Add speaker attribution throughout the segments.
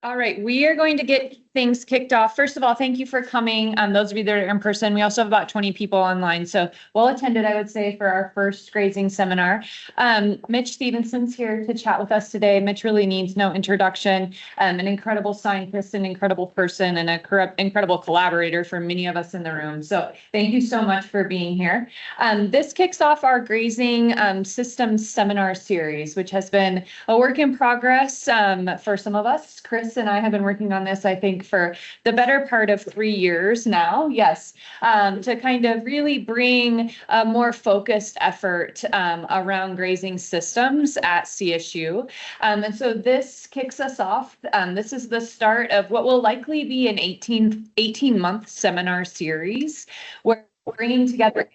Speaker 1: All right, we are going to get things kicked off. First of all, thank you for coming. Those of you that are in person, we also have about 20 people online. So well attended, I would say, for our first grazing seminar. Mitch Stephenson's here to chat with us today. Mitch really needs no introduction. An incredible scientist, an incredible person, and an incredible collaborator for many of us in the room. So thank you so much for being here. This kicks off our grazing systems seminar series, which has been a work in progress for some of us. Chris and I have been working on this, I think, for the better part of 3 years now. Yes, to kind of really bring a more focused effort around grazing systems at CSU. And so this kicks us off. This is the start of what will likely be an 18-month seminar series where we're bringing together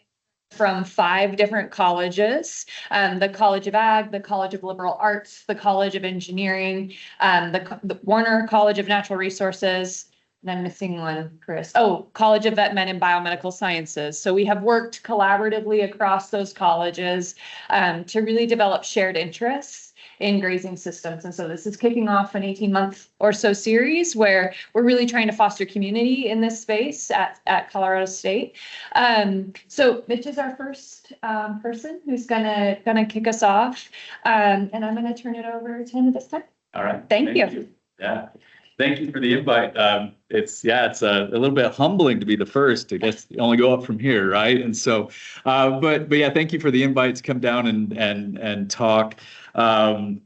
Speaker 1: from 5 different colleges, the College of Ag, the College of Liberal Arts, the College of Engineering, the Warner College of Natural Resources, and I'm missing one, Chris. Oh, College of Vet Med and Biomedical Sciences. So we have worked collaboratively across those colleges to really develop shared interests in grazing systems. And so this is kicking off an 18-month or so series where we're really trying to foster community in this space at Colorado State. So Mitch is our first person who's gonna kick us off. And I'm gonna turn it over to him this time.
Speaker 2: All right.
Speaker 1: Thank you.
Speaker 2: Yeah. Thank you for the invite. It's a little bit humbling to be the first. I guess you only go up from here, right? And so, but yeah, thank you for the invite to come down and talk. And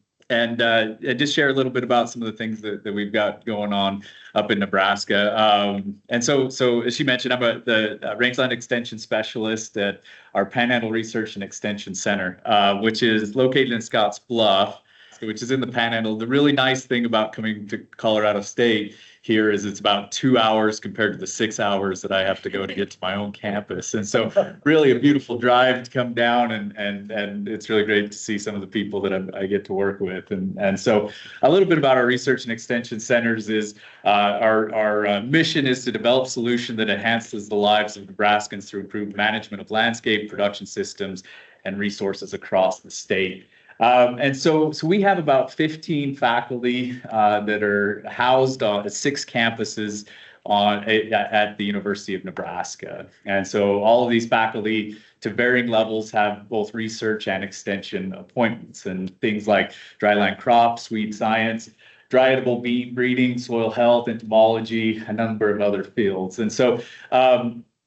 Speaker 2: just share a little bit about some of the things that we've got going on up in Nebraska. And so as she mentioned, I'm the rangeland extension specialist at our Panhandle Research and Extension Center, which is located in Scottsbluff, which is in the Panhandle. The really nice thing about coming to Colorado State here is it's about 2 hours compared to the 6 hours that I have to go to get to my own campus. And so really a beautiful drive to come down and it's really great to see some of the people that I get to work with. And so a little bit about our research and extension centers is our mission is to develop solutions that enhances the lives of Nebraskans through improved management of landscape, production systems, and resources across the state. And so we have about 15 faculty that are housed on 6 campuses at the University of Nebraska. And so all of these faculty to varying levels have both research and extension appointments and things like dryland crops, weed science, dry edible bean breeding, soil health, entomology, a number of other fields. And so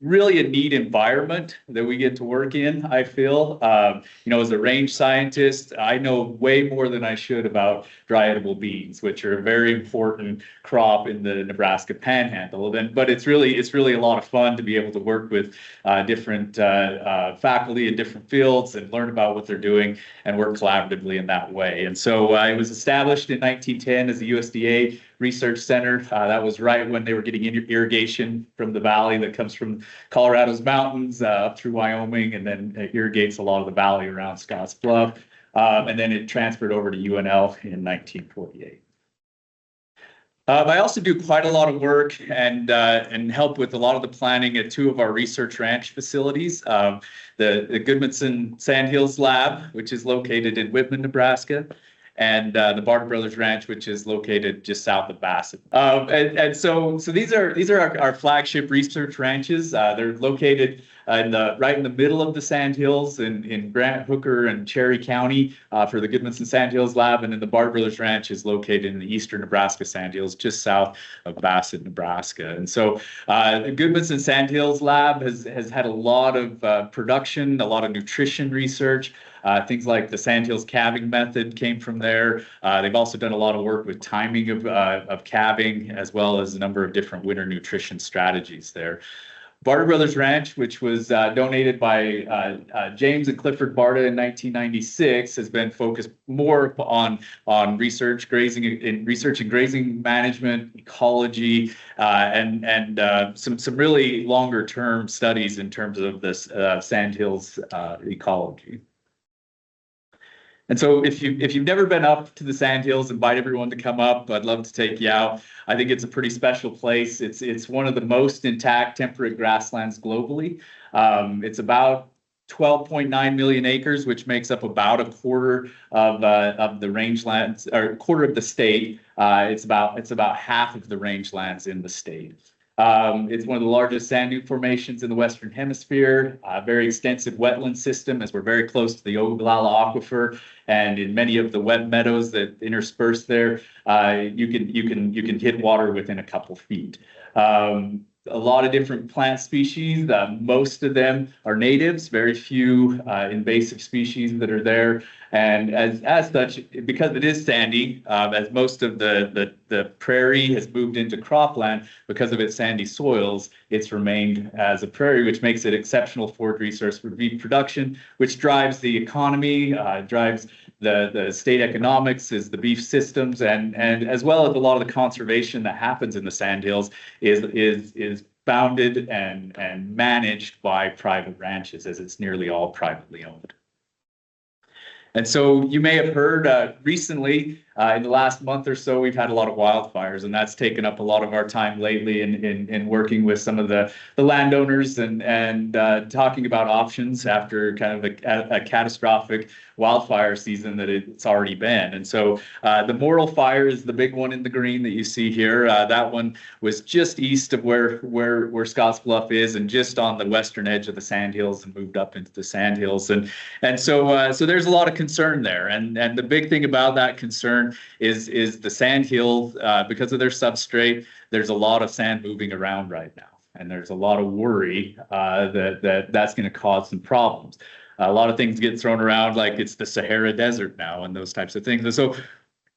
Speaker 2: really a neat environment that we get to work in, I feel. As a range scientist, I know way more than I should about dry edible beans, which are a very important crop in the Nebraska Panhandle. But it's really a lot of fun to be able to work with different faculty in different fields and learn about what they're doing and work collaboratively in that way. And so it was established in 1910 as a USDA research center. That was right when they were getting irrigation from the valley that comes from Colorado's mountains up through Wyoming, and then it irrigates a lot of the valley around Scottsbluff. And then it transferred over to UNL in 1948. I also do quite a lot of work and help with a lot of the planning at 2 of our research ranch facilities. The Goodmanson Sandhills Lab, which is located in Whitman, Nebraska, and the Barter Brothers Ranch, which is located just south of Bassett. And so these are our flagship research ranches. They're located right in the middle of the Sandhills in Grant, Hooker, and Cherry County for the Goodmanson Sandhills Lab, and then the Barter Brothers Ranch is located in the eastern Nebraska Sandhills, just south of Bassett, Nebraska. And so the Goodmanson Sandhills Lab has had a lot of production, a lot of nutrition research. Things like the Sandhills calving method came from there. They've also done a lot of work with timing of calving, as well as a number of different winter nutrition strategies there. Barter Brothers Ranch, which was donated by James and Clifford Barta in 1996, has been focused more on research and grazing management, ecology, and some really longer term studies in terms of this Sandhills ecology. And so if you've never been up to the Sandhills, invite everyone to come up. I'd love to take you out. I think it's a pretty special place. It's one of the most intact temperate grasslands globally. It's about 12.9 million acres, which makes up about a quarter of the rangelands, or a quarter of the state. It's about half of the rangelands in the state. It's one of the largest sand dune formations in the Western Hemisphere, a very extensive wetland system, as we're very close to the Ogallala Aquifer, and in many of the wet meadows that intersperse there, you can hit water within a couple feet. A lot of different plant species. Most of them are natives, very few invasive species that are there. And as such, because it is sandy, as most of the prairie has moved into cropland, because of its sandy soils, it's remained as a prairie, which makes it exceptional forage resource for beef production, which drives the economy, drives the state economics, is the beef systems, and as well as a lot of the conservation that happens in the sandhills is founded and managed by private ranches, as it's nearly all privately owned. And so you may have heard recently, in the last month or so, we've had a lot of wildfires, and that's taken up a lot of our time lately in working with some of the landowners and talking about options after kind of a catastrophic wildfire season that it's already been. And so the Morrill Fire is the big one in the green that you see here. That one was just east of where Scottsbluff is, and just on the western edge of the sandhills, and moved up into the sandhills. And so there's a lot of concern there. And the big thing about that concern is the sandhill, because of their substrate, there's a lot of sand moving around right now. And there's a lot of worry that's going to cause some problems. A lot of things get thrown around like it's the Sahara Desert now and those types of things. And so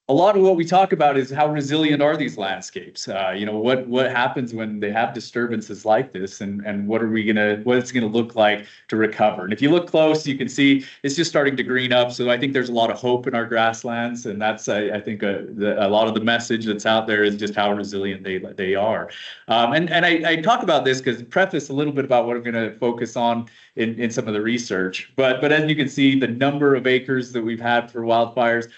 Speaker 2: a lot of what we talk about is how resilient are these landscapes? What happens when they have disturbances like this, and what it's gonna look like to recover? And if you look close, you can see it's just starting to green up. So I think there's a lot of hope in our grasslands, and that's I think a lot of the message that's out there is just how resilient they are. And I talk about this because preface a little bit about what I'm going to focus on in some of the research. But as you can see, the number of acres that we've had for wildfires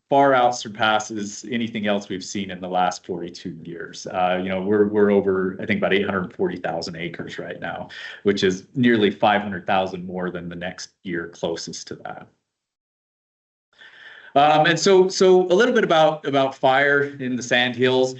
Speaker 2: far out surpasses anything else we've seen in the last 42 years. We're over, I think, about 840,000 acres right now, which is nearly 500,000 more than the next year closest to that. And so a little bit about fire in the sandhills.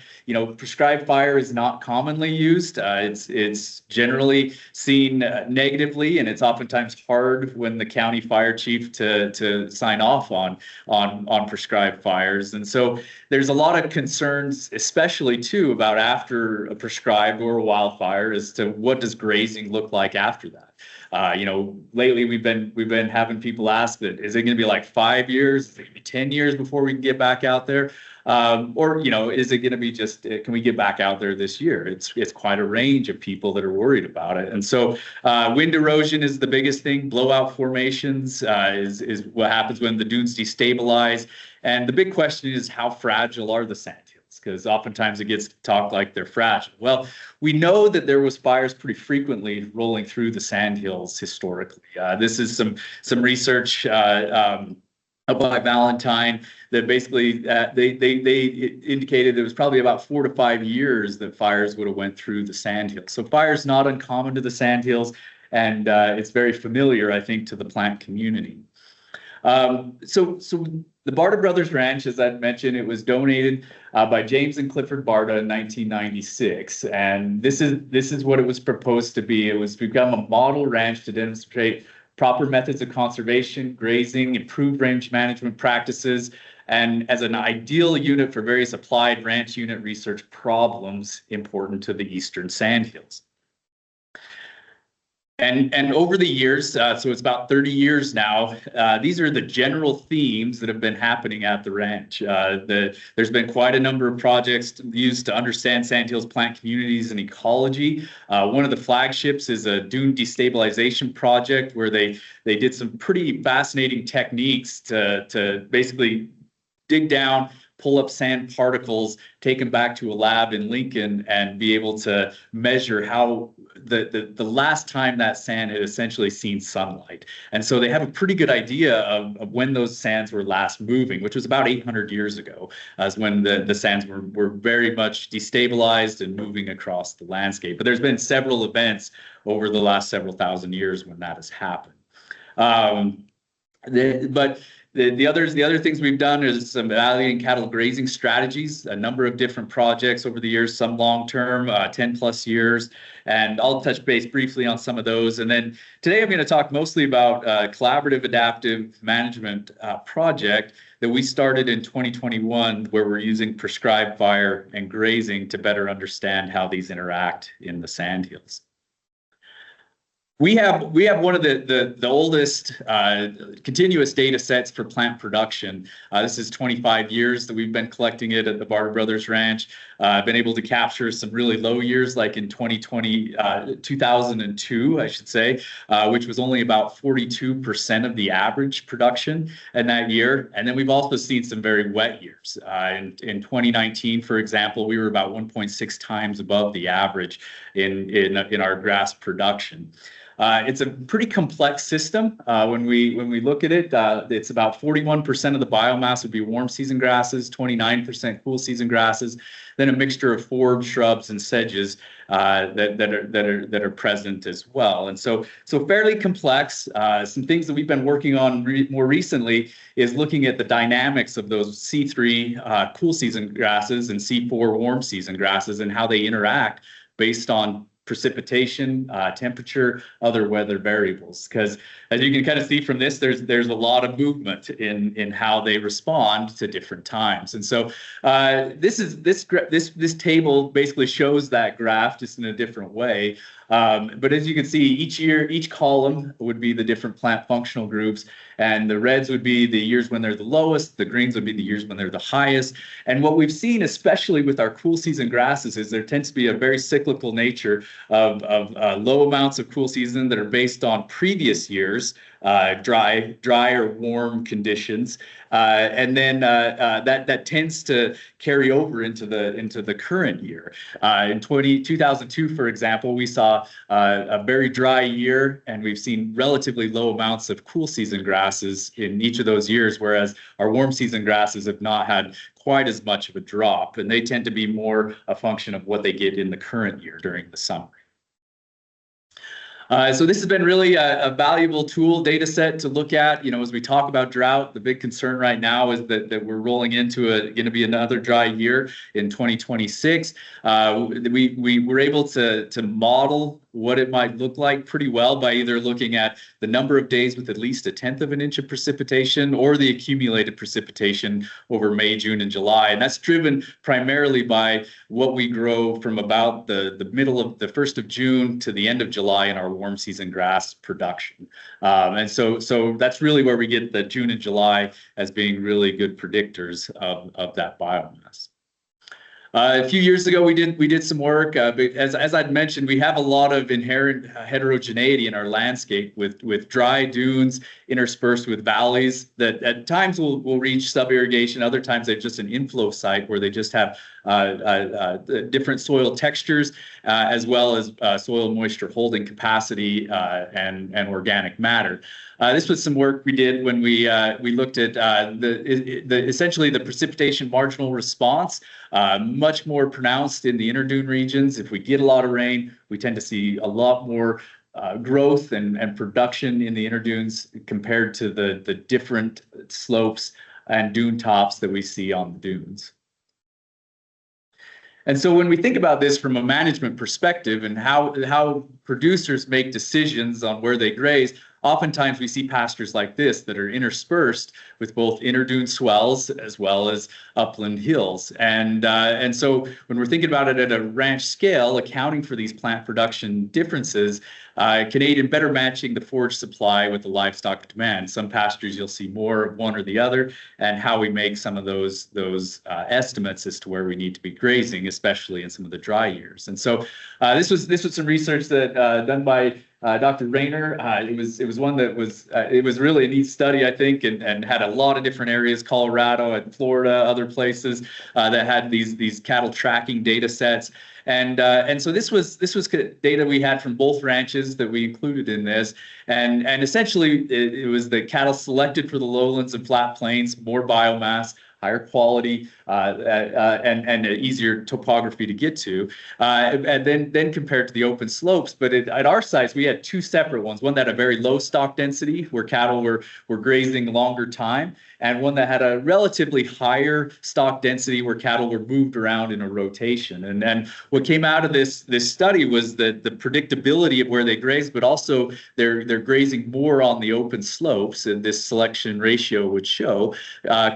Speaker 2: Prescribed fire is not commonly used. It's generally seen negatively, and it's oftentimes hard when the county fire chief to sign off on prescribed fires. And so there's a lot of concerns, especially too, about after a prescribed or a wildfire, as to what does grazing look like after that. Lately we've been having people ask that, is it going to be like 5 years, is it going to be 10 years before we can get back out there? Or is it going to be just, can we get back out there this year? It's quite a range of people that are worried about it. And so wind erosion is the biggest thing. Blowout formations is what happens when the dunes destabilize. And the big question is, how fragile are the sandhills? Because oftentimes it gets talked like they're fragile. Well, we know that there was fires pretty frequently rolling through the sandhills historically. This is some research by Valentine that basically they indicated it was probably about 4 to 5 years that fires would have went through the sandhills. So fire is not uncommon to the sandhills, and it's very familiar, I think, to the plant community. So the Barta Brothers Ranch, as I mentioned, it was donated by James and Clifford Barta in 1996, and this is what it was proposed to be. It was become a model ranch to demonstrate proper methods of conservation, grazing, improved range management practices, and as an ideal unit for various applied ranch unit research problems important to the eastern sandhills. And over the years, so it's about 30 years now, these are the general themes that have been happening at the ranch. There's been quite a number of projects used to understand sandhills plant communities and ecology. One of the flagships is a dune destabilization project where they did some pretty fascinating techniques to basically dig down, pull up sand particles, take them back to a lab in Lincoln, and be able to measure how the last time that sand had essentially seen sunlight. And so they have a pretty good idea of when those sands were last moving, which was about 800 years ago, as when the sands were very much destabilized and moving across the landscape. But there's been several events over the last several thousand years when that has happened. But the other things we've done is some evaluating cattle grazing strategies, a number of different projects over the years, some long-term, 10 plus years. And I'll touch base briefly on some of those. And then today I'm going to talk mostly about a collaborative adaptive management project that we started in 2021, where we're using prescribed fire and grazing to better understand how these interact in the sandhills. We have one of the oldest continuous data sets for plant production. This is 25 years that we've been collecting it at the Barter Brothers Ranch. I've been able to capture some really low years, like in 2002, I should say, which was only about 42% of the average production in that year. And then we've also seen some very wet years. In 2019, for example, we were about 1.6 times above the average in our grass production. It's a pretty complex system. When we look at it, it's about 41% of the biomass would be warm season grasses, 29% cool season grasses, then a mixture of forbs, shrubs, and sedges that are present as well. And so fairly complex. Some things that we've been working on more recently is looking at the dynamics of those C3 cool season grasses and C4 warm season grasses and how they interact based on precipitation, temperature, other weather variables. Because as you can kind of see from this, there's a lot of movement in how they respond to different times. And so this table basically shows that graph just in a different way. But as you can see, each year, each column would be the different plant functional groups, and the reds would be the years when they're the lowest, the greens would be the years when they're the highest. And what we've seen, especially with our cool season grasses, is there tends to be a very cyclical nature of low amounts of cool season that are based on previous years, dry or warm conditions, and then that tends to carry over into the current year. In 2002, for example, we saw a very dry year, and we've seen relatively low amounts of cool season grasses in each of those years, whereas our warm season grasses have not had quite as much of a drop, and they tend to be more a function of what they get in the current year during the summer. So this has been really a valuable tool data set to look at. As we talk about drought, the big concern right now is that we're rolling into going to be another dry year in 2026. We were able to model what it might look like pretty well by either looking at the number of days with at least 1/10 of an inch of precipitation or the accumulated precipitation over May, June, and July. And that's driven primarily by what we grow from about the middle of the 1st of June to the end of July in our warm season grass production. And so that's really where we get the June and July as being really good predictors of that biomass. A few years ago, we did some work, but as I'd mentioned, we have a lot of inherent heterogeneity in our landscape with dry dunes interspersed with valleys that at times will reach sub-irrigation. Other times they're just an inflow site where they just have different soil textures as well as soil moisture holding capacity and organic matter. This was some work we did when we looked at essentially the precipitation marginal response, much more pronounced in the interdune regions. If we get a lot of rain, we tend to see a lot more growth and production in the interdunes compared to the different slopes and dune tops that we see on the dunes. And so when we think about this from a management perspective and how producers make decisions on where they graze, oftentimes we see pastures like this that are interspersed with both interdune swells as well as upland hills. And so when we're thinking about it at a ranch scale, accounting for these plant production differences, can aid in better matching the forage supply with the livestock demand. Some pastures you'll see more of one or the other, and how we make some of those estimates as to where we need to be grazing, especially in some of the dry years. And so this was some research that done by Dr. Rayner. It was one that was it was really a neat study, I think, and had a lot of different areas, Colorado and Florida, other places that had these cattle tracking data sets. And so this was data we had from both ranches that we included in this, and essentially it was the cattle selected for the lowlands and flat plains, more biomass, higher quality, and easier topography to get to, and then compared to the open slopes. But at our sites, we had two separate ones: one that had a very low stock density, where cattle were grazing longer time, and one that had a relatively higher stock density, where cattle were moved around in a rotation. And what came out of this study was the predictability of where they graze, but also they're grazing more on the open slopes, and this selection ratio would show,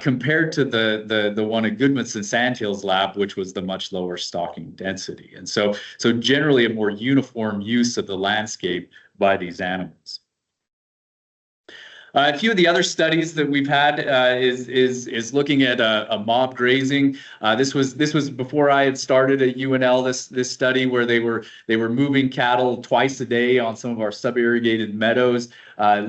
Speaker 2: compared to the one at Goodmanson Sandhills lab, which was the much lower stocking density. And so generally a more uniform use of the landscape by these animals. A few of the other studies that we've had is looking at a mob grazing. This was before I had started at UNL. This study where they were moving cattle twice a day on some of our sub-irrigated meadows,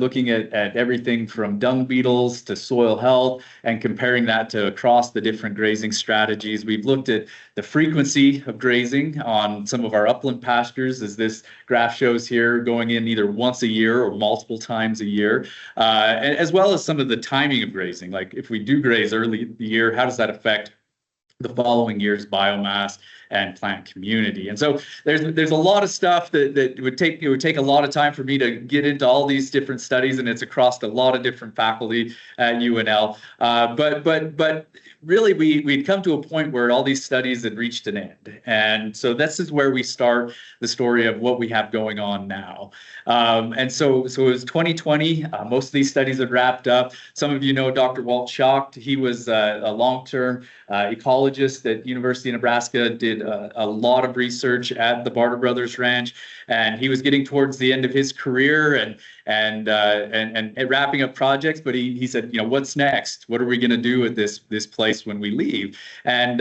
Speaker 2: looking at everything from dung beetles to soil health, and comparing that to across the different grazing strategies. We've looked at the frequency of grazing on some of our upland pastures, as this graph shows here, going in either once a year or multiple times a year, as well as some of the timing of grazing. Like if we do graze early in the year, how does that affect the following year's biomass and plant community? And so there's a lot of stuff that it would take a lot of time for me to get into all these different studies, and it's across a lot of different faculty at UNL. But really we'd come to a point where all these studies had reached an end. And so this is where we start the story of what we have going on now. And so it was 2020. Most of these studies had wrapped up. Some of you know Dr. Walt Schacht. He was a long-term ecologist at University of Nebraska, did a lot of research at the Barter Brothers Ranch, and he was getting towards the end of his career and wrapping up projects. But he said, what's next? What are we going to do at this place when we leave? And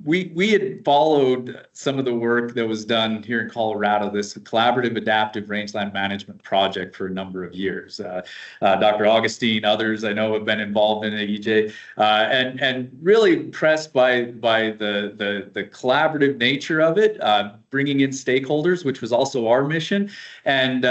Speaker 2: we had followed some of the work that was done here in Colorado, this collaborative adaptive rangeland management project, for a number of years. Dr. Augustine, others I know have been involved in it, EJ, and really impressed by the collaborative nature of it, bringing in stakeholders, which was also our mission, and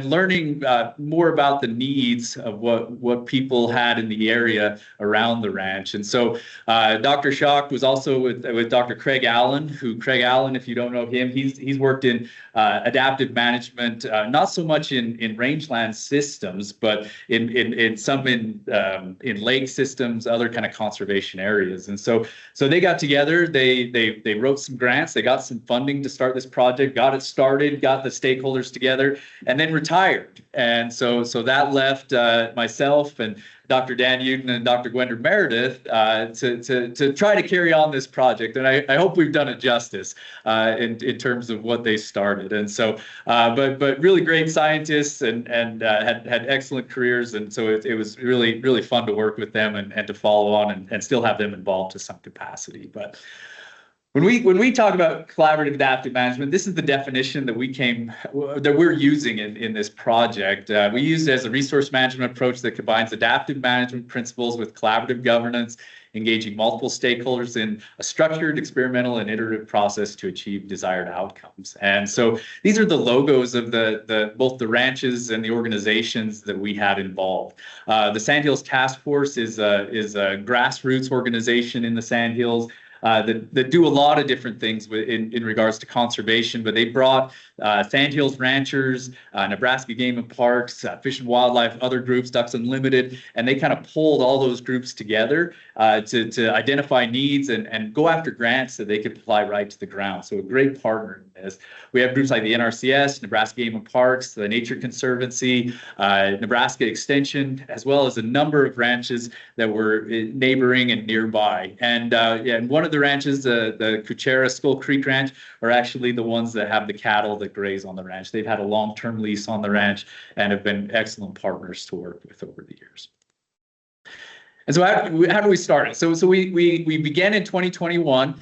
Speaker 2: learning more about the needs of what people had in the area around the ranch. And so Dr. Schacht was also with Dr. Craig Allen, Craig Allen, if you don't know him, he's worked in adaptive management, not so much in rangeland systems, but in some in lake systems, other kind of conservation areas. And so they got together, they wrote some grants, they got some funding to start this project, got it started, got the stakeholders together, and then retired. And so that left myself and Dr. Dan Uden and Dr. Gwender Meredith to try to carry on this project. And I hope we've done it justice in terms of what they started. And so, but really great scientists and had excellent careers. And so it was really, really fun to work with them and to follow on and still have them involved to some capacity. But when we talk about collaborative adaptive management, this is the definition that we're using in this project. We use it as a resource management approach that combines adaptive management principles with collaborative governance, engaging multiple stakeholders in a structured, experimental, and iterative process to achieve desired outcomes. And so these are the logos of both the ranches and the organizations that we had involved. The Sandhills Task Force is a grassroots organization in the Sandhills that do a lot of different things in regards to conservation, but they brought Sandhills ranchers, Nebraska Game and Parks, Fish and Wildlife, other groups, Ducks Unlimited, and they kind of pulled all those groups together to identify needs and go after grants that they could apply right to the ground. So a great partner in this. We have groups like the NRCS, Nebraska Game and Parks, the Nature Conservancy, Nebraska Extension, as well as a number of ranches that were neighboring and nearby. And one of the ranches, the Kuchera Skull Creek Ranch, are actually the ones that have the cattle that graze on the ranch. They've had a long-term lease on the ranch and have been excellent partners to work with over the years. And so how do we start it? So we began in 2021.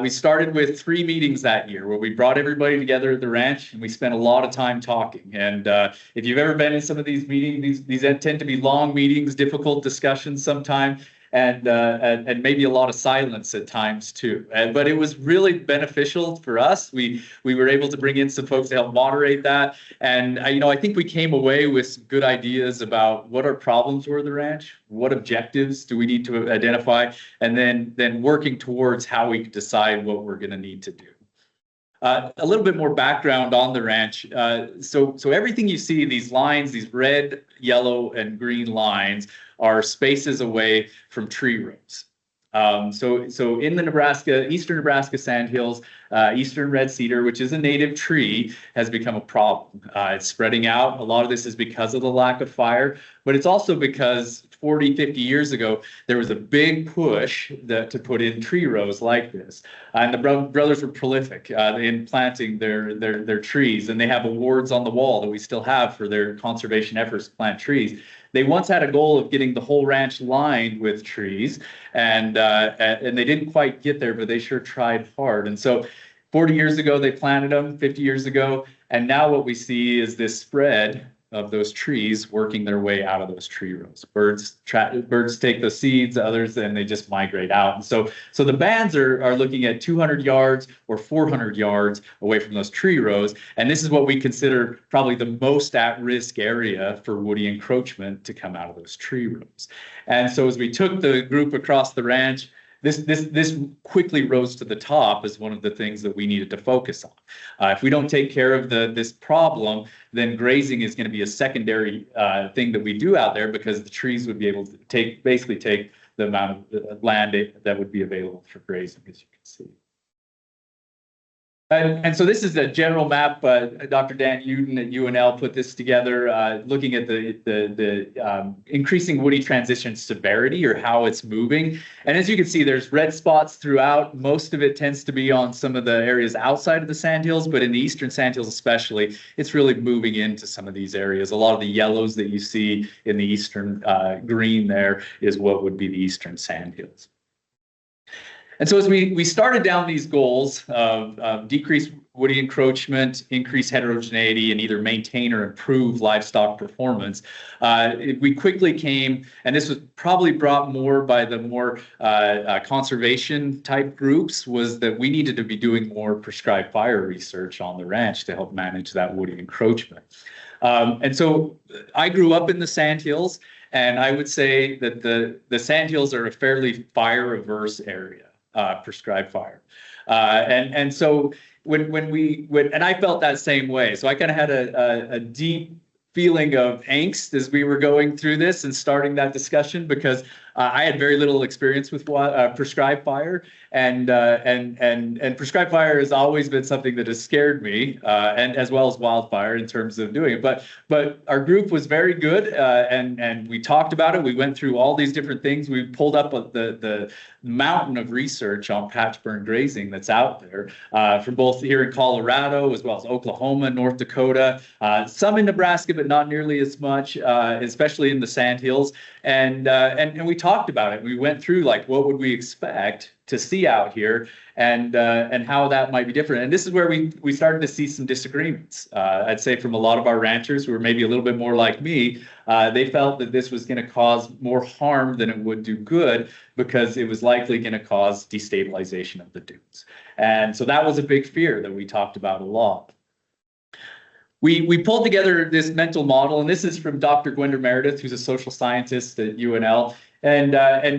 Speaker 2: We started with 3 meetings that year where we brought everybody together at the ranch and we spent a lot of time talking. And if you've ever been in some of these meetings, these tend to be long meetings, difficult discussions sometimes. and maybe a lot of silence at times too. But it was really beneficial for us. We were able to bring in some folks to help moderate that. And I think we came away with some good ideas about what our problems were at the ranch, what objectives do we need to identify, and then working towards how we decide what we're going to need to do. A little bit more background on the ranch. So everything you see, these lines, these red, yellow, and green lines, are spaces away from tree rows. So in the eastern Nebraska sandhills, eastern red cedar, which is a native tree, has become a problem. It's spreading out. A lot of this is because of the lack of fire, but it's also because 40, 50 years ago, there was a big push to put in tree rows like this. And the brothers were prolific in planting their trees, and they have awards on the wall that we still have for their conservation efforts to plant trees. They once had a goal of getting the whole ranch lined with trees, and they didn't quite get there, but they sure tried hard. And so 40 years ago, they planted them, 50 years ago, and now what we see is this spread of those trees working their way out of those tree rows. Birds take the seeds, others, and they just migrate out. And so the bands are looking at 200 yards or 400 yards away from those tree rows. And this is what we consider probably the most at-risk area for woody encroachment to come out of those tree rows. And so as we took the group across the ranch, this quickly rose to the top as one of the things that we needed to focus on. If we don't take care of this problem, then grazing is going to be a secondary thing that we do out there, because the trees would be able to basically take the amount of land that would be available for grazing, as you can see. And so this is a general map. Dr. Dan Uden at UNL put this together, looking at the increasing woody transition severity, or how it's moving. And as you can see, there's red spots throughout. Most of it tends to be on some of the areas outside of the sandhills, but in the eastern sandhills especially, it's really moving into some of these areas. A lot of the yellows that you see in the eastern green there is what would be the eastern sandhills. And so as we started down these goals of decrease woody encroachment, increase heterogeneity, and either maintain or improve livestock performance, we quickly came, and this was probably brought more by the more conservation type groups, was that we needed to be doing more prescribed fire research on the ranch to help manage that woody encroachment. And so I grew up in the sandhills, and I would say that the sandhills are a fairly fire-averse area. Prescribed fire. And so and I felt that same way. So I kind of had a deep feeling of angst as we were going through this and starting that discussion, because I had very little experience with prescribed fire, and prescribed fire has always been something that has scared me, and as well as wildfire in terms of doing it. But our group was very good, and we talked about it. We went through all these different things. We pulled up the mountain of research on patch burn grazing that's out there, from both here in Colorado as well as Oklahoma, North Dakota, some in Nebraska, but not nearly as much, especially in the sandhills. And we talked about it. We went through, like, what would we expect to see out here, and how that might be different. And this is where we started to see some disagreements. I'd say from a lot of our ranchers who were maybe a little bit more like me, they felt that this was going to cause more harm than it would do good, because it was likely going to cause destabilization of the dunes. And so that was a big fear that we talked about a lot. We pulled together this mental model, and this is from Dr. Gwender Meredith, who's a social scientist at UNL. And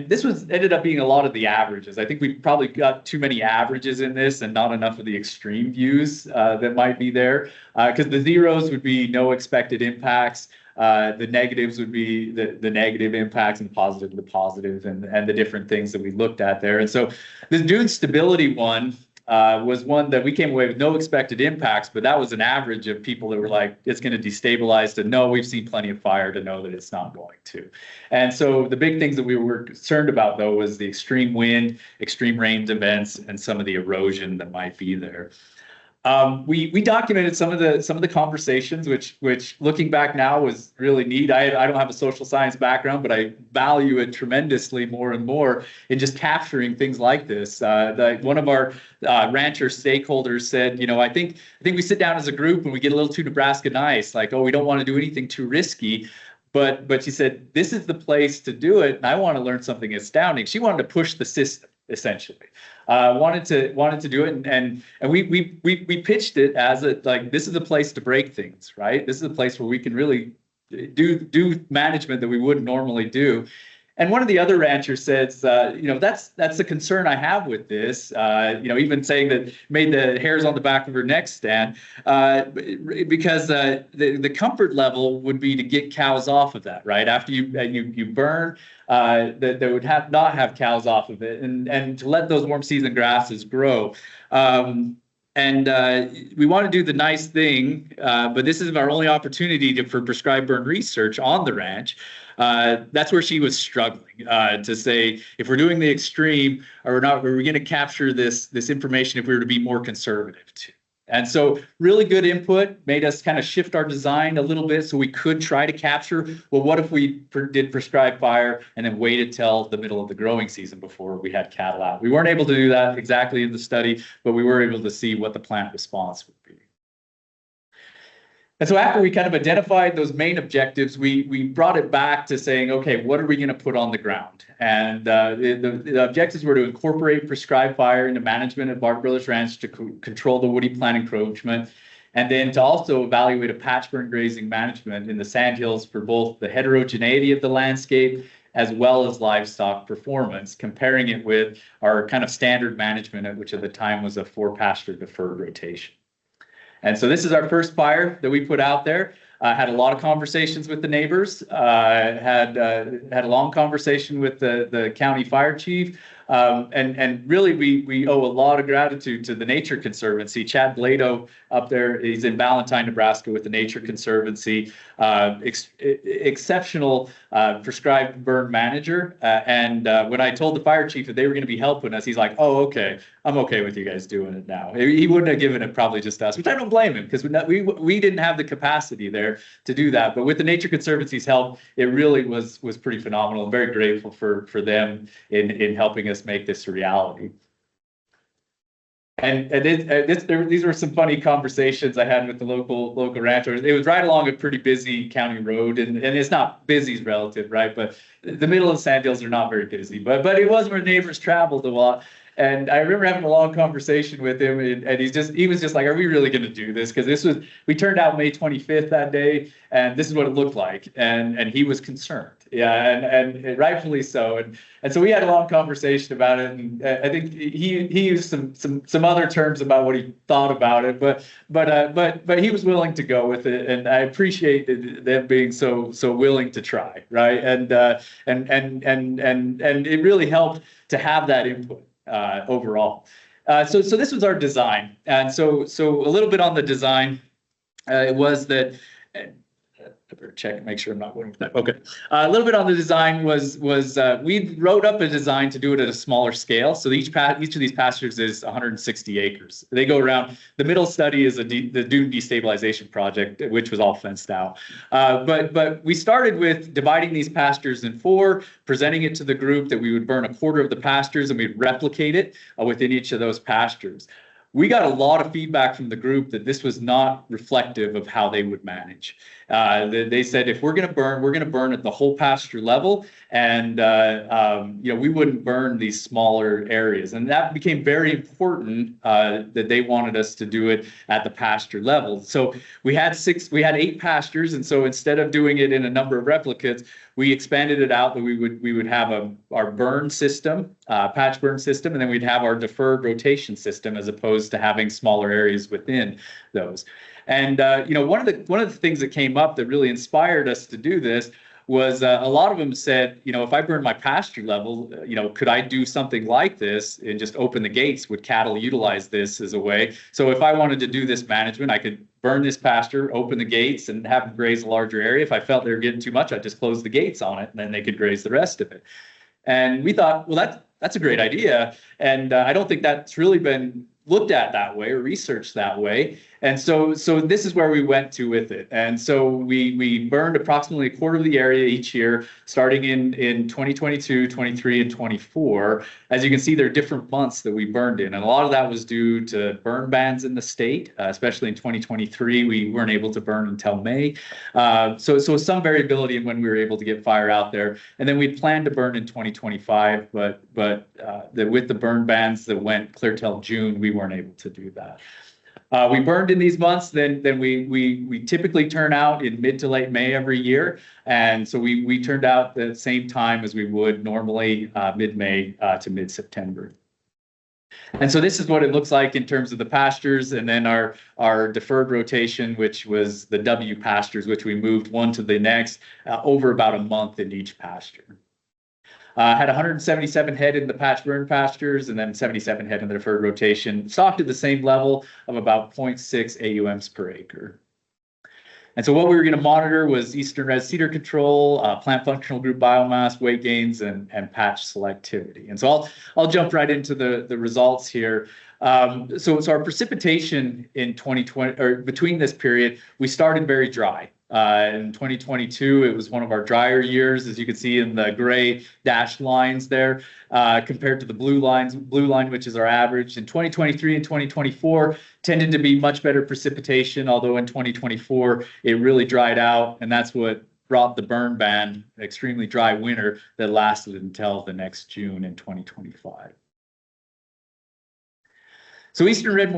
Speaker 2: this ended up being a lot of the averages. I think we probably got too many averages in this and not enough of the extreme views that might be there. Because the zeros would be no expected impacts. The negatives would be the negative impacts, and positive the positive, and the different things that we looked at there. And so the dune stability one was one that we came away with no expected impacts, but that was an average of people that were like, it's going to destabilize, to no, we've seen plenty of fire to know that it's not going to. And so the big things that we were concerned about, though, was the extreme wind, extreme rain events, and some of the erosion that might be there. We documented some of the conversations, which looking back now was really neat. I don't have a social science background, but I value it tremendously more and more in just capturing things like this. One of our rancher stakeholders said, I think we sit down as a group and we get a little too Nebraska nice, like, oh, we don't want to do anything too risky. But she said, this is the place to do it. And I want to learn something astounding. She wanted to push the system, essentially. Wanted to do it. And we pitched it as like, this is a place to break things, right? This is a place where we can really do management that we wouldn't normally do. And one of the other ranchers says, that's the concern I have with this. Even saying that made the hairs on the back of her neck stand, because the comfort level would be to get cows off of that, right? After you burn, that would not have cows off of it, and to let those warm season grasses grow. And we want to do the nice thing, but this is our only opportunity for prescribed burn research on the ranch. That's where she was struggling to say, if we're doing the extreme, or not, are we going to capture this information if we were to be more conservative too? And so really good input made us kind of shift our design a little bit so we could try to capture, well, what if we did prescribed fire and then waited till the middle of the growing season before we had cattle out? We weren't able to do that exactly in the study, but we were able to see what the plant response would be. And so after we kind of identified those main objectives, we brought it back to saying, okay, what are we going to put on the ground? And the objectives were to incorporate prescribed fire into management of Bark Brothers Ranch to control the woody plant encroachment, and then to also evaluate a patch burn grazing management in the sandhills for both the heterogeneity of the landscape as well as livestock performance, comparing it with our kind of standard management, which at the time was a 4-pasture deferred rotation. And so this is our first fire that we put out there. Had a lot of conversations with the neighbors, had a long conversation with the county fire chief. And really, we owe a lot of gratitude to the Nature Conservancy. Chad Blado up there, he's in Valentine, Nebraska with the Nature Conservancy, exceptional prescribed burn manager. And when I told the fire chief that they were going to be helping us, he's like, oh, okay, I'm okay with you guys doing it now. He wouldn't have given it probably just us, which I don't blame him, because we didn't have the capacity there to do that. But with the Nature Conservancy's help, it really was pretty phenomenal. I'm very grateful for them in helping us make this a reality. And these were some funny conversations I had with the local ranchers. It was right along a pretty busy county road, and it's not busy is relative, right? But the middle of sandhills are not very busy, but it was where neighbors traveled a lot. And I remember having a long conversation with him, and he was just like, are we really going to do this? Because we turned out May 25th that day, and this is what it looked like. And he was concerned. Yeah, and rightfully so. And so we had a long conversation about it, and I think he used some other terms about what he thought about it, but he was willing to go with it, and I appreciate them being so willing to try, right? And it really helped to have that input overall. So this was our design, and so a little bit on the design. It was that. I better check and make sure I'm not going with that. Okay. A little bit on the design was we wrote up a design to do it at a smaller scale. So each of these pastures is 160 acres. They go around. The middle study is the dune destabilization project, which was all fenced out. But we started with dividing these pastures in 4, presenting it to the group that we would burn a quarter of the pastures and we'd replicate it within each of those pastures. We got a lot of feedback from the group that this was not reflective of how they would manage. They said, if we're going to burn at the whole pasture level, and we wouldn't burn these smaller areas. And that became very important, that they wanted us to do it at the pasture level. So we had 8 pastures, and so instead of doing it in a number of replicates, we expanded it out that we would have our burn system, patch burn system, and then we'd have our deferred rotation system as opposed to having smaller areas within those. And one of the things that came up that really inspired us to do this was a lot of them said, if I burn my pasture level, could I do something like this and just open the gates? Would cattle utilize this as a way? So if I wanted to do this management, I could burn this pasture, open the gates, and have them graze a larger area. If I felt they were getting too much, I'd just close the gates on it, and then they could graze the rest of it. And we thought, well, that's a great idea. And I don't think that's really been looked at that way or researched that way. And so this is where we went to with it. And so we burned approximately a quarter of the area each year, starting in 2022, 23, and 24. As you can see, there are different months that we burned in. And a lot of that was due to burn bans in the state, especially in 2023. We weren't able to burn until May. So some variability in when we were able to get fire out there. And then we planned to burn in 2025, but with the burn bans that went clear till June, we weren't able to do that. We burned in these months, then we typically turn out in mid to late May every year. And so we turned out the same time as we would normally, mid-May to mid-September. And so this is what it looks like in terms of the pastures, and then our deferred rotation, which was the W pastures, which we moved one to the next over about a month in each pasture. Had 177 head in the patch burn pastures, and then 77 head in the deferred rotation, stocked at the same level of about 0.6 AUMs per acre. And so what we were going to monitor was eastern red cedar control, plant functional group biomass, weight gains, and patch selectivity. And so I'll jump right into the results here. So our precipitation in 2020, or between this period, we started very dry. In 2022, it was one of our drier years, as you can see in the gray dashed lines there, compared to the blue line, which is our average. In 2023 and 2024 tended to be much better precipitation, although in 2024, it really dried out, and that's what brought the burn ban, an extremely dry winter that lasted until the next June in 2025. So eastern red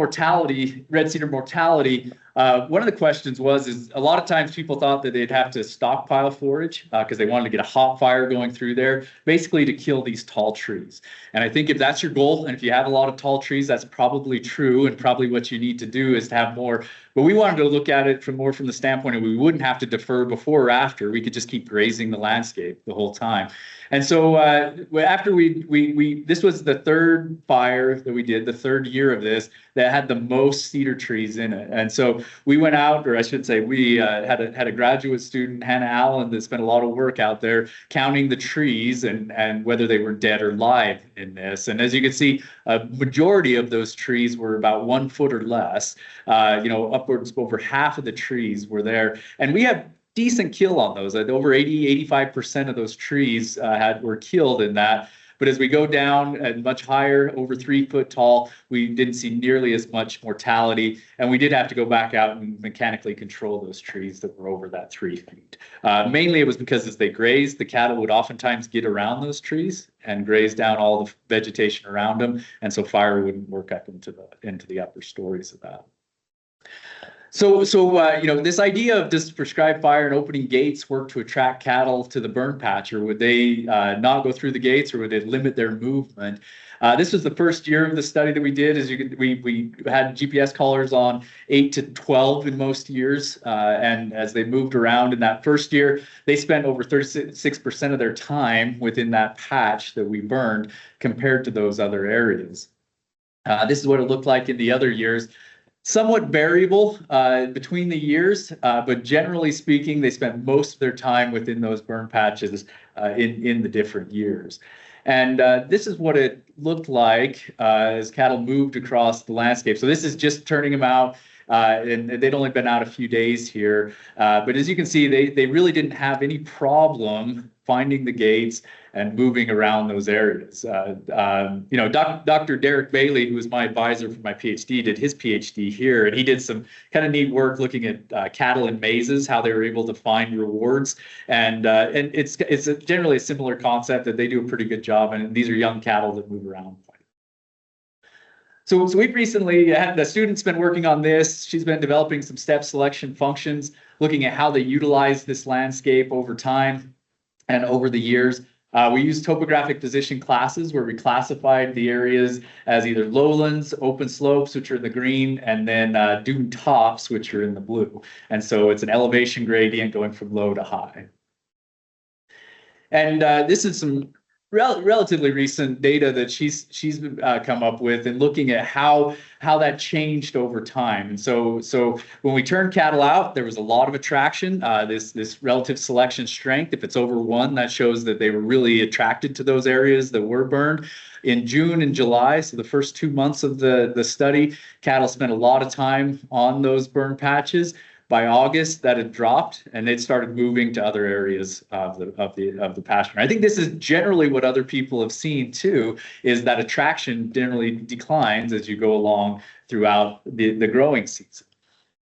Speaker 2: cedar mortality, one of the questions is a lot of times people thought that they'd have to stockpile forage because they wanted to get a hot fire going through there, basically to kill these tall trees. And I think if that's your goal, and if you have a lot of tall trees, that's probably true, and probably what you need to do is to have more. But we wanted to look at it from the standpoint of we wouldn't have to defer before or after. We could just keep grazing the landscape the whole time. And so after this was the third fire that we did, the third year of this, that had the most cedar trees in it. And so we went out, or I should say, we had a graduate student, Hannah Allen, that spent a lot of work out there counting the trees and whether they were dead or live in this. And as you can see, a majority of those trees were about 1 foot or less. Upwards over half of the trees were there, and we had decent kill on those. Over 85% of those trees were killed in that. But as we go down and much higher, over 3 foot tall, we didn't see nearly as much mortality. And we did have to go back out and mechanically control those trees that were over that 3 feet. Mainly it was because as they grazed, the cattle would oftentimes get around those trees and graze down all the vegetation around them. And so fire wouldn't work up into the upper stories of that. So this idea of does prescribed fire and opening gates work to attract cattle to the burn patch, or would they not go through the gates, or would it limit their movement? This was the first year of the study that we did. We had GPS collars on 8 to 12 in most years, and as they moved around in that first year, they spent over 36% of their time within that patch that we burned compared to those other areas. This is what it looked like in the other years. Somewhat variable between the years, but generally speaking, they spent most of their time within those burn patches in the different years. And this is what it looked like as cattle moved across the landscape. So this is just turning them out, and they'd only been out a few days here. But as you can see, they really didn't have any problem finding the gates and moving around those areas. Dr. Derek Bailey, who was my advisor for my PhD, did his PhD here, and he did some kind of neat work looking at cattle in mazes, how they were able to find rewards. And it's generally a similar concept that they do a pretty good job, and these are young cattle that move around. So we've recently had the student's been working on this. She's been developing some step selection functions, looking at how they utilize this landscape over time and over the years. We used topographic position classes where we classified the areas as either lowlands, open slopes, which are in the green, and then dune tops, which are in the blue. And so it's an elevation gradient going from low to high. And this is some relatively recent data that she's come up with, and looking at how that changed over time. And so when we turned cattle out, there was a lot of attraction. This relative selection strength, if it's over 1, that shows that they were really attracted to those areas that were burned. In June and July, so the first 2 months of the study, cattle spent a lot of time on those burn patches. By August, that had dropped, and they'd started moving to other areas of the pasture. I think this is generally what other people have seen too, is that attraction generally declines as you go along throughout the growing season.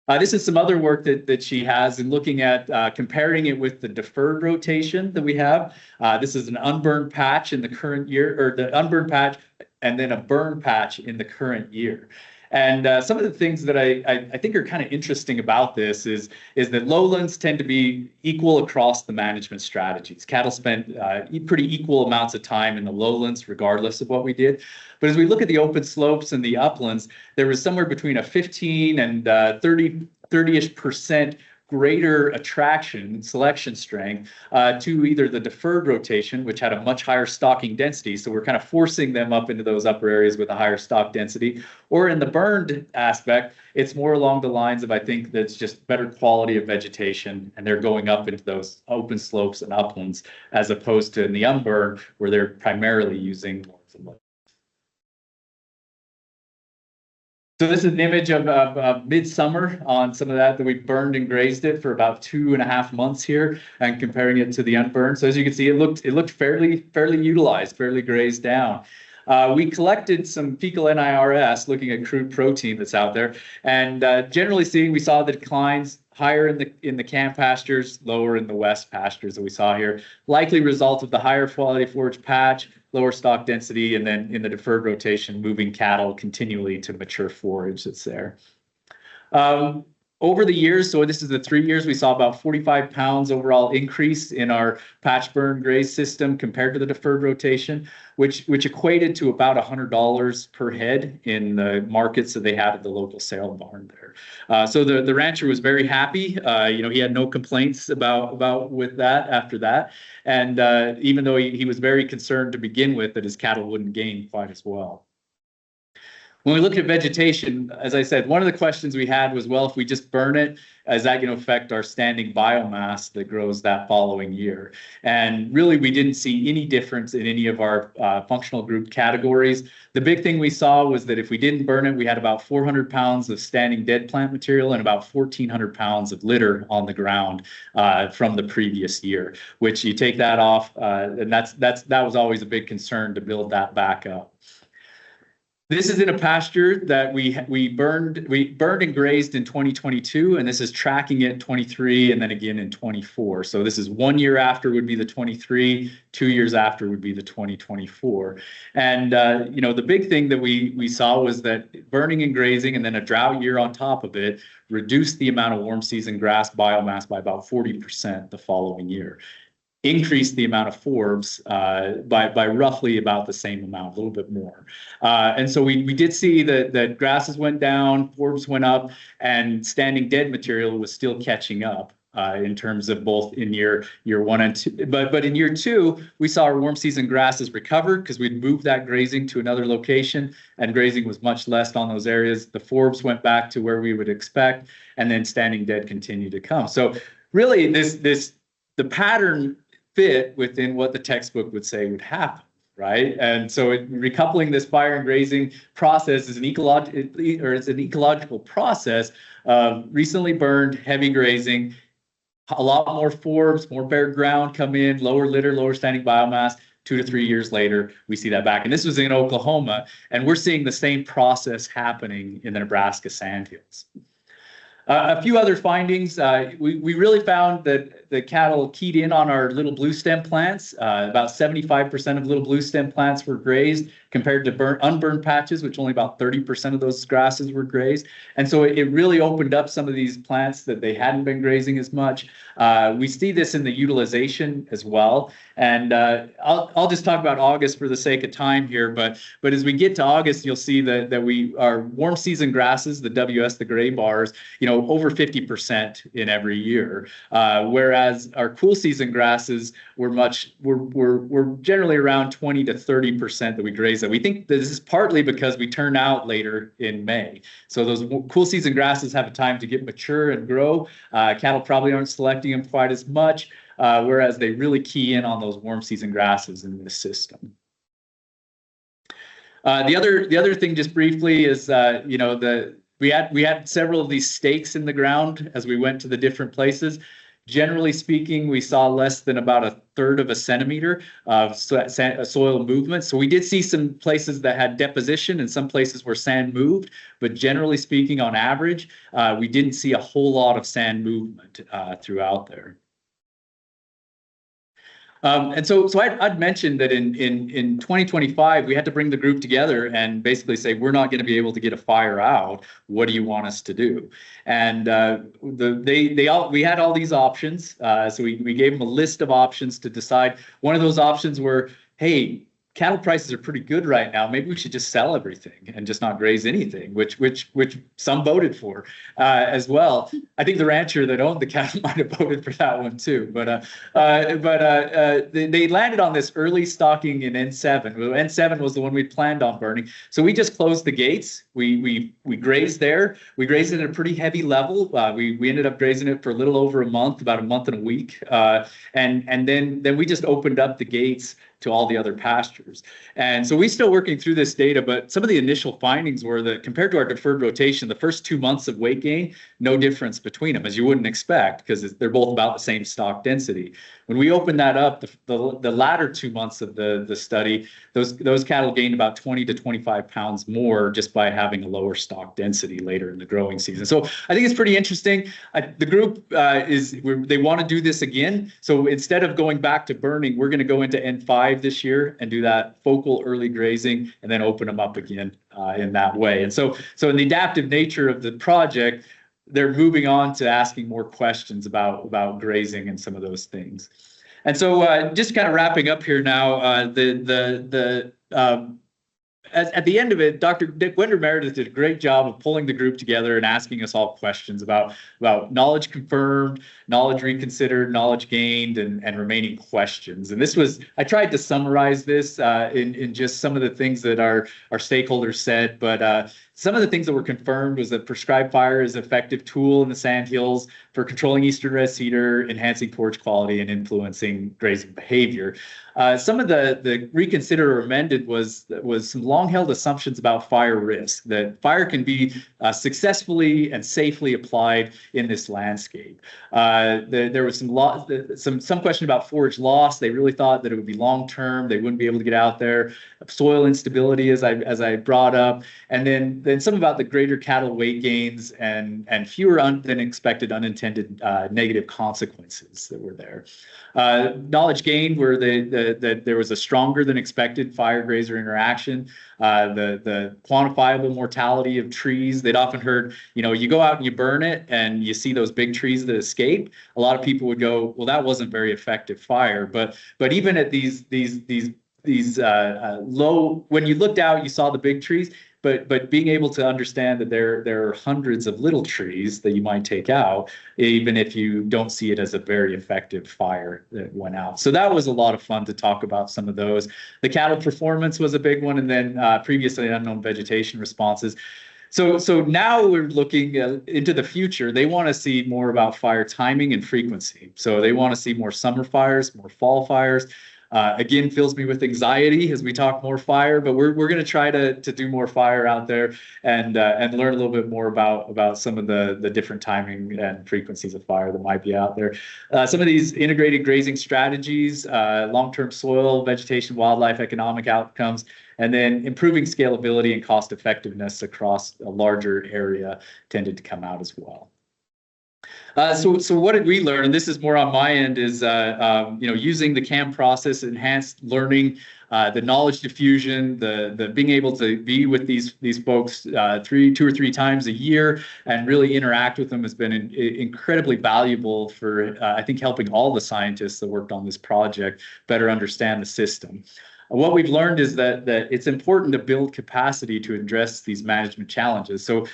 Speaker 2: This is some other work that she has in looking at comparing it with the deferred rotation that we have. This is an unburned patch in the current year, or the unburned patch, and then a burn patch in the current year. And some of the things that I think are kind of interesting about this is that lowlands tend to be equal across the management strategies. Cattle spent pretty equal amounts of time in the lowlands, regardless of what we did. But as we look at the open slopes and the uplands, there was somewhere between a 15 and 30-ish% greater attraction selection strength to either the deferred rotation, which had a much higher stocking density, so we're kind of forcing them up into those upper areas with a higher stock density, or in the burned aspect, it's more along the lines of, I think, that's just better quality of vegetation, and they're going up into those open slopes and uplands, as opposed to in the unburned, where they're primarily using more. So this is an image of midsummer on some of that we burned and grazed it for about 2.5 months here, and comparing it to the unburned. So as you can see, it looked fairly utilized, fairly grazed down. We collected some fecal NIRS looking at crude protein that's out there, and generally speaking, we saw the declines higher in the camp pastures, lower in the west pastures that we saw here. Likely result of the higher quality forage patch, lower stock density, and then in the deferred rotation, moving cattle continually to mature forage that's there. Over the years, so this is the 3 years, we saw about 45 pounds overall increase in our patch burn graze system compared to the deferred rotation, which equated to about $100 per head in the markets that they had at the local sale barn there. So the rancher was very happy. He had no complaints about with that after that. And even though he was very concerned to begin with that his cattle wouldn't gain quite as well. When we look at vegetation, as I said, one of the questions we had was, well, if we just burn it, is that going to affect our standing biomass that grows that following year? And really, we didn't see any difference in any of our functional group categories. The big thing we saw was that if we didn't burn it, we had about 400 pounds of standing dead plant material and about 1,400 pounds of litter on the ground from the previous year, which you take that off, and that was always a big concern to build that back up. This is in a pasture that we burned and grazed in 2022, and this is tracking it 23 and then again in 24. So this is 1 year after would be the 23, 2 years after would be the 2024. And the big thing that we saw was that burning and grazing and then a drought year on top of it reduced the amount of warm season grass biomass by about 40% the following year. Increased the amount of forbs by roughly about the same amount, a little bit more. And so we did see that grasses went down, forbs went up, and standing dead material was still catching up in terms of both in year 1 and 2. But in year 2, we saw our warm season grasses recovered because we'd moved that grazing to another location, and grazing was much less on those areas. The forbs went back to where we would expect, and then standing dead continued to come. So really, the pattern fit within what the textbook would say would happen, right? And so recoupling this fire and grazing process is an ecological process of recently burned, heavy grazing, a lot more forbs, more bare ground come in, lower litter, lower standing biomass. 2 to 3 years later, we see that back. And this was in Oklahoma, and we're seeing the same process happening in the Nebraska sandhills. A few other findings. We really found that the cattle keyed in on our little blue stem plants. About 75% of little blue stem plants were grazed compared to unburned patches, which only about 30% of those grasses were grazed. And so it really opened up some of these plants that they hadn't been grazing as much. We see this in the utilization as well. And I'll just talk about August for the sake of time here. But as we get to August, you'll see that our warm season grasses, the WS, the gray bars, over 50% in every year. Whereas our cool season grasses were generally around 20 to 30% that we graze at. We think that this is partly because we turn out later in May. So those cool season grasses have a time to get mature and grow. Cattle probably aren't selecting them quite as much, whereas they really key in on those warm season grasses in this system. The other thing, just briefly, is we had several of these stakes in the ground as we went to the different places. Generally speaking, we saw less than about 1/3 of a centimeter of soil movement. So we did see some places that had deposition and some places where sand moved, but generally speaking, on average, we didn't see a whole lot of sand movement throughout there. And so I'd mentioned that in 2025, we had to bring the group together and basically say, we're not going to be able to get a fire out. What do you want us to do? And we had all these options. So we gave them a list of options to decide. One of those options were, hey, cattle prices are pretty good right now. Maybe we should just sell everything and just not graze anything, which some voted for as well. I think the rancher that owned the cattle might have voted for that one too. But they landed on this early stocking in N7. N7 was the one we planned on burning. So we just closed the gates. We grazed there. We grazed it at a pretty heavy level. We ended up grazing it for a little over a month, about a month and a week, and then we just opened up the gates to all the other pastures. And so we're still working through this data, but some of the initial findings were that compared to our deferred rotation, the first 2 months of weight gain, no difference between them, as you wouldn't expect, because they're both about the same stock density. When we opened that up, the latter 2 months of the study, those cattle gained about 20 to 25 pounds more just by having a lower stock density later in the growing season. So I think it's pretty interesting. The group they want to do this again. So instead of going back to burning, we're going to go into N5 this year and do that focal early grazing and then open them up again in that way. And so in the adaptive nature of the project, they're moving on to asking more questions about grazing and some of those things. And so just kind of wrapping up here now, at the end of it, Dr. Dick Winder-Meredith did a great job of pulling the group together and asking us all questions about knowledge confirmed, knowledge reconsidered, knowledge gained, and remaining questions. And I tried to summarize this in just some of the things that our stakeholders said, but some of the things that were confirmed was that prescribed fire is an effective tool in the sandhills for controlling eastern red cedar, enhancing forage quality, and influencing grazing behavior. Some of the reconsidered or amended was some long-held assumptions about fire risk, that fire can be successfully and safely applied in this landscape. There was some question about forage loss. They really thought that it would be long-term. They wouldn't be able to get out there. Soil instability, as I brought up, and then some about the greater cattle weight gains and fewer than expected unintended negative consequences that were there. Knowledge gained were that there was a stronger than expected fire grazer interaction, the quantifiable mortality of trees. They'd often heard, you go out and you burn it and you see those big trees that escape. A lot of people would go, well, that wasn't very effective fire. But even at these low, when you looked out, you saw the big trees. But being able to understand that there are hundreds of little trees that you might take out, even if you don't see it as a very effective fire that went out. So that was a lot of fun to talk about some of those. The cattle performance was a big one, and then previously unknown vegetation responses. So now we're looking into the future. They want to see more about fire timing and frequency. So they want to see more summer fires, more fall fires. Again, fills me with anxiety as we talk more fire, but we're going to try to do more fire out there and learn a little bit more about some of the different timing and frequencies of fire that might be out there. Some of these integrated grazing strategies, long-term soil, vegetation, wildlife, economic outcomes, and then improving scalability and cost effectiveness across a larger area tended to come out as well. So what did we learn? And this is more on my end, is using the CAM process, enhanced learning, the knowledge diffusion, the being able to be with these folks 2 or 3 times a year and really interact with them has been incredibly valuable for I think helping all the scientists that worked on this project better understand the system. What we've learned is that it's important to build capacity to address these management challenges. So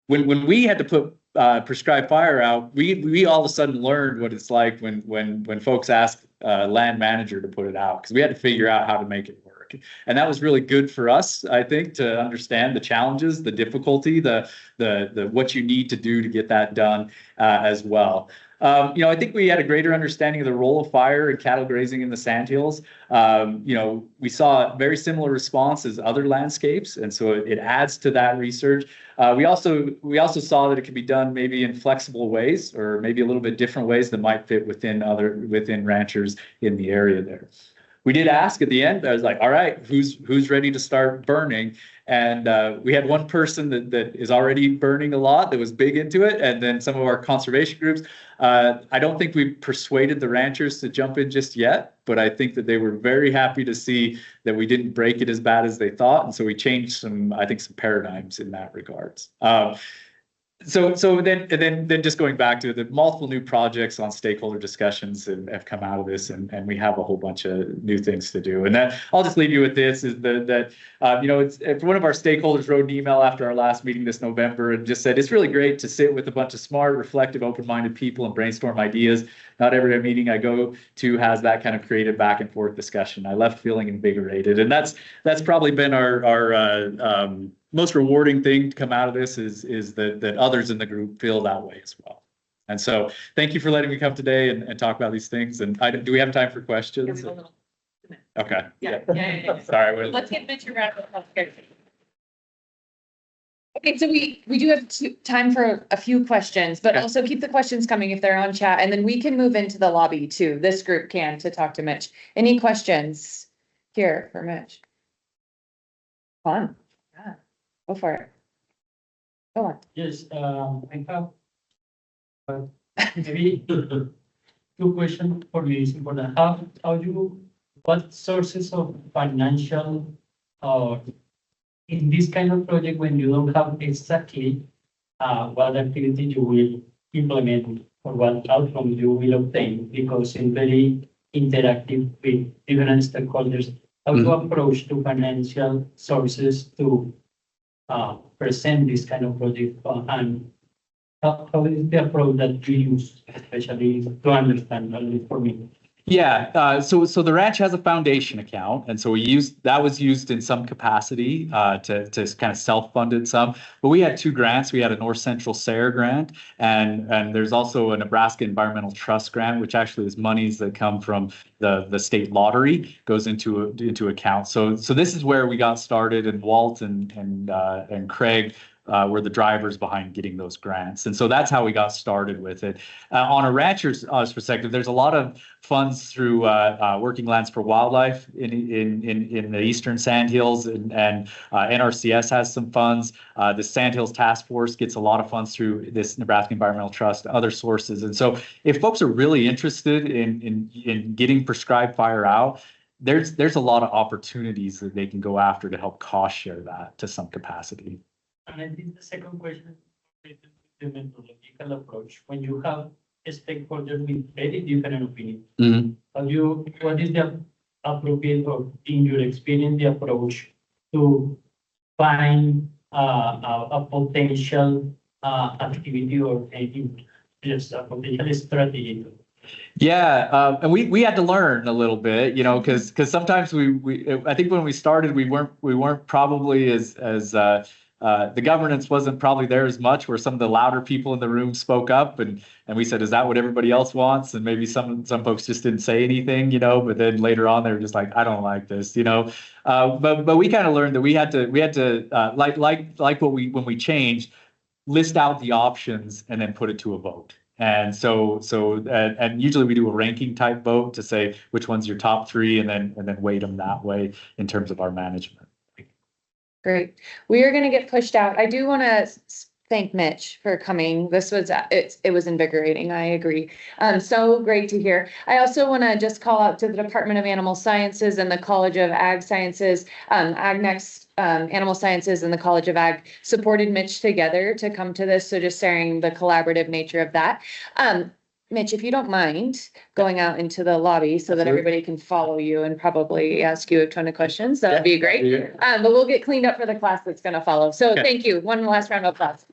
Speaker 2: when we had to put prescribed fire out, we all of a sudden learned what it's like when folks ask land manager to put it out, because we had to figure out how to make it work. And that was really good for us, I think, to understand the challenges, the difficulty, the what you need to do to get that done as well. I think we had a greater understanding of the role of fire in cattle grazing in the sandhills. We saw very similar response as other landscapes, and so it adds to that research. We also saw that it could be done maybe in flexible ways, or maybe a little bit different ways that might fit within ranchers in the area there. We did ask at the end, I was like, all right, who's ready to start burning? And we had one person that is already burning a lot, that was big into it. And then some of our conservation groups, I don't think we persuaded the ranchers to jump in just yet, but I think that they were very happy to see that we didn't break it as bad as they thought. And so we changed some paradigms in that regards. So then just going back to the multiple new projects on stakeholder discussions have come out of this, and we have a whole bunch of new things to do. And that I'll just leave you with this, is that if one of our stakeholders wrote an email after our last meeting this November and just said, it's really great to sit with a bunch of smart, reflective, open-minded people and brainstorm ideas. Not every meeting I go to has that kind of creative back and forth discussion. I left feeling invigorated, and that's probably been our most rewarding thing to come out of this, is that others in the group feel that way as well. And so thank you for letting me come today and talk about these things. And do we have time for questions? Okay.
Speaker 1: Yeah.
Speaker 2: Sorry.
Speaker 1: Let's get Mitch a round of applause. Okay, so we do have time for a few questions, but also keep the questions coming if they're on chat, and then we can move into the lobby too. This group can, to talk to Mitch. Any questions here for Mitch? Fun. Yeah. Go for it. Go on.
Speaker 3: Yes, I have maybe two questions for me. Is important. What sources of financial in this kind of project, when you don't have exactly what activity you will implement or what outcome you will obtain, because it's very interactive with different stakeholders, how to approach to financial sources to present this kind of project, and how is the approach that you use, especially to understand, at least for me?
Speaker 2: Yeah, so the ranch has a foundation account, and so that was used in some capacity to kind of self-fund it some. But we had two grants. We had a North Central SARE grant, and there's also a Nebraska Environmental Trust grant, which actually is monies that come from the state lottery, goes into account. So this is where we got started, and Walt and Craig were the drivers behind getting those grants. And so that's how we got started with it. On a rancher's perspective, there's a lot of funds through Working Lands for Wildlife in the Eastern Sandhills, and NRCS has some funds. The Sandhills Task Force gets a lot of funds through this Nebraska Environmental Trust, other sources. And so if folks are really interested in getting prescribed fire out, there's a lot of opportunities that they can go after to help cost share that to some capacity.
Speaker 3: And I think the second question is the methodological approach. When you have stakeholders with very different opinions, what is the appropriate, or in your experience, the approach to find a potential activity or just a potential strategy?
Speaker 2: Yeah, and we had to learn a little bit, because sometimes I think when we started, we weren't probably as the governance wasn't probably there as much, where some of the louder people in the room spoke up, and we said, is that what everybody else wants? And maybe some folks just didn't say anything, but then later on they were just like, I don't like this, but we kind of learned that we had to like when we changed, list out the options and then put it to a vote. And and usually we do a ranking type vote to say which one's your top three, and then weight them that way in terms of our management.
Speaker 1: Great. We are going to get pushed out. I do want to thank Mitch for coming. It was invigorating. I agree. So great to hear. I also want to just call out to the Department of Animal Sciences and the College of Ag Sciences, AgNext Animal Sciences and the College of Ag supported Mitch together to come to this. So just sharing the collaborative nature of that. Mitch, if you don't mind going out into the lobby so that everybody can follow you and probably ask you a ton of questions, that would be great. But we'll get cleaned up for the class that's going to follow. So thank you. One last round of applause.